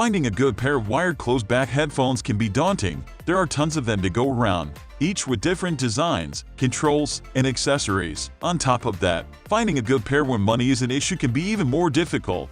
Finding a good pair of wired closed-back headphones can be daunting. There are tons of them to go around, each with different designs, controls, and accessories. On top of that, finding a good pair when money is an issue can be even more difficult.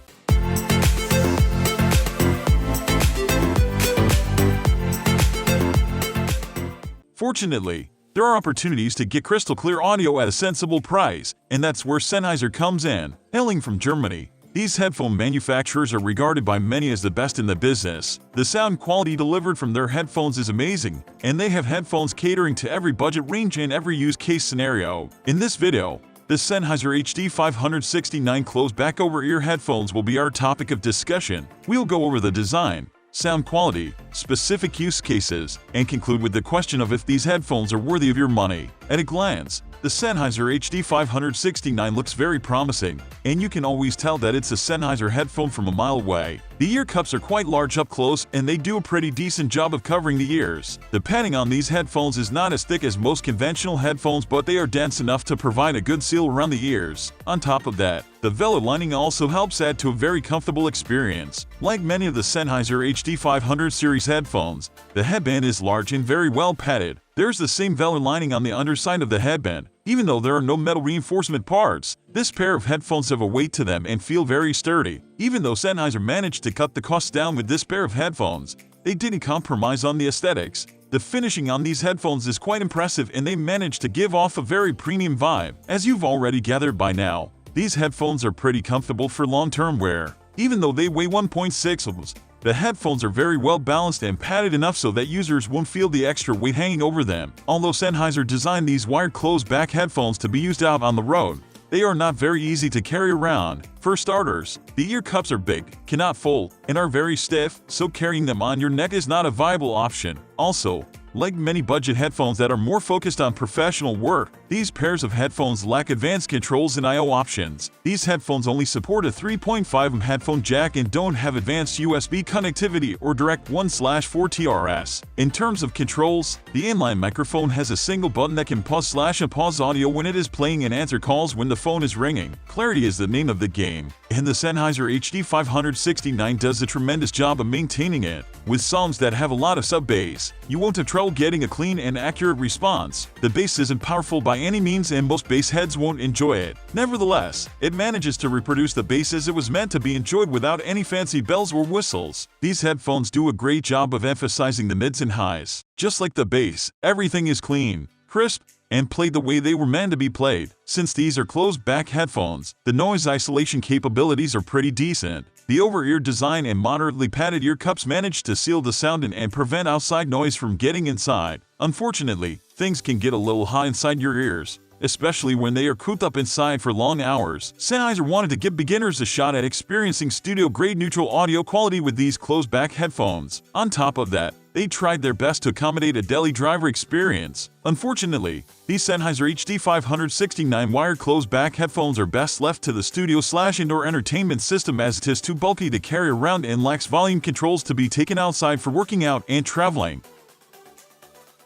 Fortunately, there are opportunities to get crystal clear audio at a sensible price, and that's where Sennheiser comes in. Hailing from Germany, these headphone manufacturers are regarded by many as the best in the business. The sound quality delivered from their headphones is amazing, and they have headphones catering to every budget range and every use case scenario. In this video, the Sennheiser HD 569 closed-back over-ear headphones will be our topic of discussion. We'll go over the design, sound quality, specific use cases, and conclude with the question of if these headphones are worthy of your money. At a glance, the Sennheiser HD 569 looks very promising, and you can always tell that it's a Sennheiser headphone from a mile away. The ear cups are quite large up close, and they do a pretty decent job of covering the ears. The padding on these headphones is not as thick as most conventional headphones, but they are dense enough to provide a good seal around the ears. On top of that, the velvet lining also helps add to a very comfortable experience. Like many of the Sennheiser HD 500 series headphones, the headband is large and very well padded. There's the same velvet lining on the underside of the headband. Even though there are no metal reinforcement parts, this pair of headphones have a weight to them and feel very sturdy. Even though Sennheiser managed to cut the cost down with this pair of headphones, they didn't compromise on the aesthetics. The finishing on these headphones is quite impressive, and they managed to give off a very premium vibe. As you've already gathered by now, these headphones are pretty comfortable for long-term wear. Even though they weigh 1.6 ounces, the headphones are very well balanced and padded enough so that users won't feel the extra weight hanging over them. Although Sennheiser designed these wired closed-back headphones to be used out on the road, they are not very easy to carry around. For starters, the ear cups are big, cannot fold, and are very stiff, so carrying them on your neck is not a viable option. Also, like many budget headphones that are more focused on professional work, these pairs of headphones lack advanced controls and I/O options. These headphones only support a 3.5mm headphone jack and don't have advanced USB connectivity or direct 1/4 TRS. In terms of controls, the inline microphone has a single button that can pause/unpause audio when it is playing and answer calls when the phone is ringing. Clarity is the name of the game, and the Sennheiser HD 569 does a tremendous job of maintaining it. With songs that have a lot of sub-bass, you won't have trouble getting a clean and accurate response. The bass isn't powerful by any means, and most bass heads won't enjoy it. Nevertheless, it manages to reproduce the bass as it was meant to be enjoyed without any fancy bells or whistles. These headphones do a great job of emphasizing the mids and highs. Just like the bass, everything is clean, crisp, and played the way they were meant to be played. Since these are closed-back headphones, the noise isolation capabilities are pretty decent. The over-ear design and moderately padded ear cups manage to seal the sound in and prevent outside noise from getting inside. Unfortunately, things can get a little hot inside your ears, especially when they are cooped up inside for long hours. Sennheiser wanted to give beginners a shot at experiencing studio-grade neutral audio quality with these closed-back headphones. On top of that, they tried their best to accommodate a daily driver experience. Unfortunately, these Sennheiser HD 569 wired closed-back headphones are best left to the studio/indoor entertainment system, as it is too bulky to carry around and lacks volume controls to be taken outside for working out and traveling.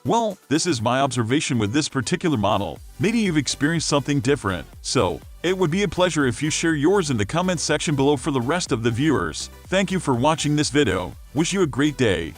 Well, this is my observation with this particular model. Maybe you've experienced something different, so it would be a pleasure if you share yours in the comments section below for the rest of the viewers. Thank you for watching this video. Wish you a great day.